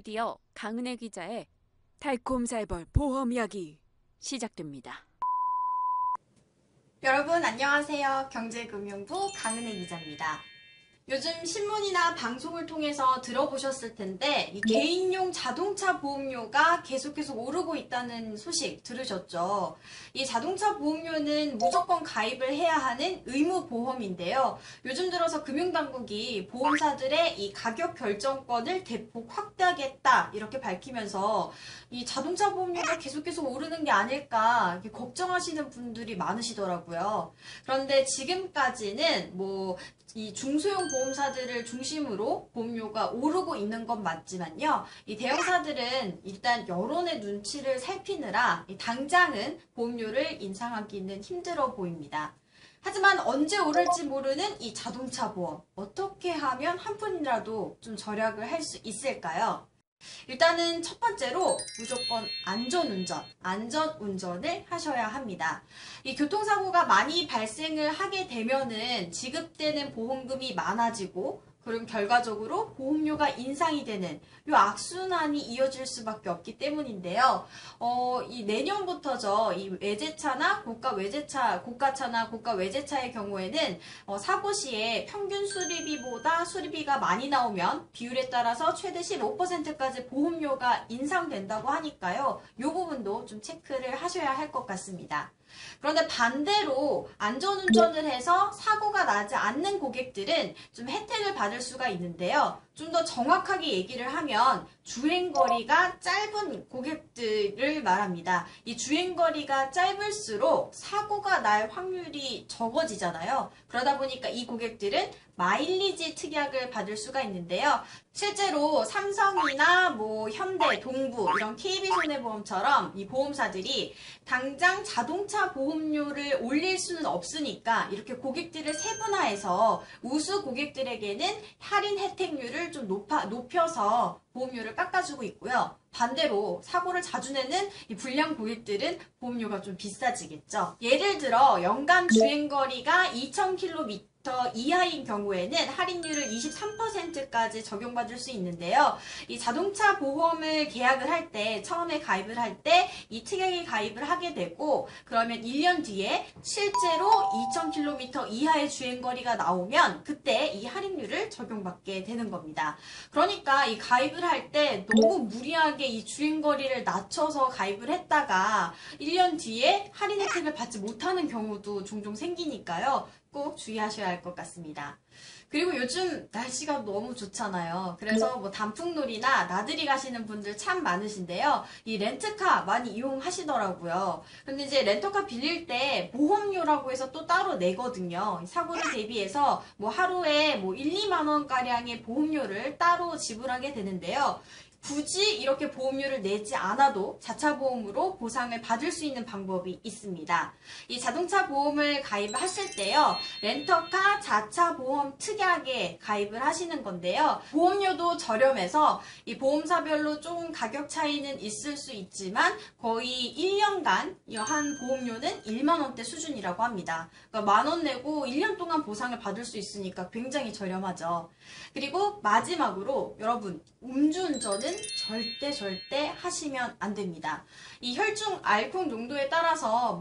오디오 강은혜 기자의 달콤살벌 보험 이야기 시작됩니다. 여러분 안녕하세요. 경제금융부 강은혜 기자입니다. 요즘 신문이나 방송을 통해서 들어보셨을 텐데 이 개인용 자동차 보험료가 계속 오르고 있다는 소식 들으셨죠? 이 자동차 보험료는 무조건 가입을 해야 하는 의무 보험인데요. 요즘 들어서 금융당국이 보험사들의 이 가격 결정권을 대폭 확대하겠다 이렇게 밝히면서 이 자동차 보험료가 계속 오르는 게 아닐까 이렇게 걱정하시는 분들이 많으시더라고요. 그런데 지금까지는 이 중소형 보험사들을 중심으로 보험료가 오르고 있는 건 맞지만요. 이 대형사들은 일단 여론의 눈치를 살피느라 당장은 보험료를 인상하기는 힘들어 보입니다. 하지만 언제 오를지 모르는 이 자동차 보험, 어떻게 하면 한 푼이라도 좀 절약을 할 수 있을까요? 일단은 첫 번째로 무조건 안전운전을 하셔야 합니다. 이 교통사고가 많이 발생을 하게 되면은 지급되는 보험금이 많아지고 그럼 결과적으로 보험료가 인상이 되는 이 악순환이 이어질 수밖에 없기 때문인데요. 이 내년부터죠. 이 외제차나 고가차나 고가 외제차의 경우에는 사고 시에 평균 수리비보다 수리비가 많이 나오면 비율에 따라서 최대 15%까지 보험료가 인상된다고 하니까요. 이 부분도 좀 체크를 하셔야 할 것 같습니다. 그런데 반대로 안전운전을 해서 사고가 나지 않는 고객들은 좀 혜택을 받을 수가 있는데요. 좀 더 정확하게 얘기를 하면 주행거리가 짧은 고객들을 말합니다. 이 주행거리가 짧을수록 사고가 날 확률이 적어지잖아요. 그러다 보니까 이 고객들은 마일리지 특약을 받을 수가 있는데요. 실제로 삼성이나 현대, 동부 이런 KB손해보험처럼 이 보험사들이 당장 자동차 보험료를 올릴 수는 없으니까 이렇게 고객들을 세분화해서 우수 고객들에게는 할인 혜택률을 좀 높여서 보험료를 깎아주고 있고요. 반대로 사고를 자주 내는 이 불량 고객들은 보험료가 좀 비싸지겠죠. 예를 들어 연간 주행거리가 2000km 이하인 경우에는 할인율을 23%까지 적용받을 수 있는데요. 이 자동차 보험을 계약을 할 때, 처음에 가입을 할 때 이 특약에 가입을 하게 되고 그러면 1년 뒤에 실제로 2000km 이하의 주행거리가 나오면 그때 이 할인율을 적용받게 되는 겁니다. 그러니까 이 가입을 할 때 너무 무리하게 이 주행거리를 낮춰서 가입을 했다가 1년 뒤에 할인 혜택을 받지 못하는 경우도 종종 생기니까요. 꼭 주의하셔야 할 것 같습니다. 그리고 요즘 날씨가 너무 좋잖아요. 그래서 단풍놀이나 나들이 가시는 분들 참 많으신데요. 이 렌트카 많이 이용하시더라고요. 근데 이제 렌터카 빌릴 때 보험료라고 해서 또 따로 내거든요. 사고를 대비해서 하루에 1, 2만 원가량의 보험료를 따로 지불하게 되는데요. 굳이 이렇게 보험료를 내지 않아도 자차 보험으로 보상을 받을 수 있는 방법이 있습니다. 이 자동차 보험을 가입하실 때요. 렌터카 자차 보험 특약에 가입을 하시는 건데요. 보험료도 저렴해서 이 보험사별로 조금 가격 차이는 있을 수 있지만 거의 1년간 한 보험료는 1만 원대 수준이라고 합니다. 그러니까 10,000원 내고 1년 동안 보상을 받을 수 있으니까 굉장히 저렴하죠. 그리고 마지막으로 여러분 음주운전은 절대 하시면 안 됩니다. 이 혈중 알코올 농도에 따라서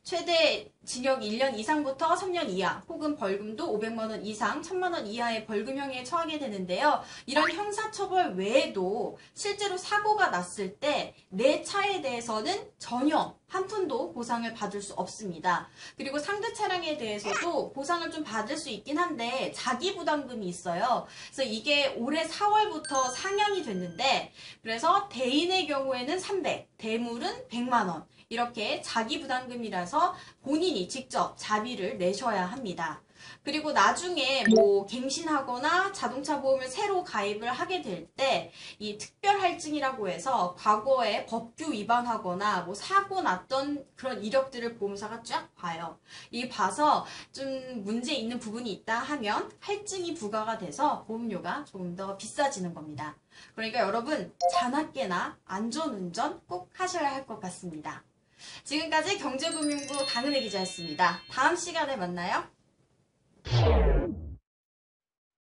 최대 징역 1년 이상부터 3년 이하 혹은 벌금도 500만 원 이상 1000만 원 이하의 벌금형에 처하게 되는데요. 이런 형사처벌 외에도 실제로 사고가 났을 때 내 차에 대해서는 전혀 한 푼도 보상을 받을 수 없습니다. 그리고 상대 차량에 대해서도 보상을 좀 받을 수 있긴 한데 자기 부담금이 있어요. 그래서 이게 올해 4월부터 상향이 됐는데 그래서 대인의 경우에는 300, 대물은 100만 원 이렇게 자기 부담금이라서 본인이 직접 자비를 내셔야 합니다. 그리고 나중에 갱신하거나 자동차 보험을 새로 가입을 하게 될 때 이 특별 할증이라고 해서 과거에 법규 위반하거나 사고 났던 그런 이력들을 보험사가 쫙 봐요. 이 봐서 좀 문제 있는 부분이 있다 하면 할증이 부과가 돼서 보험료가 조금 더 비싸지는 겁니다. 그러니까 여러분 자나깨나 안전운전 꼭 하셔야 할 것 같습니다. 지금까지 경제금융부 강은혜 기자였습니다. 다음 시간에 만나요.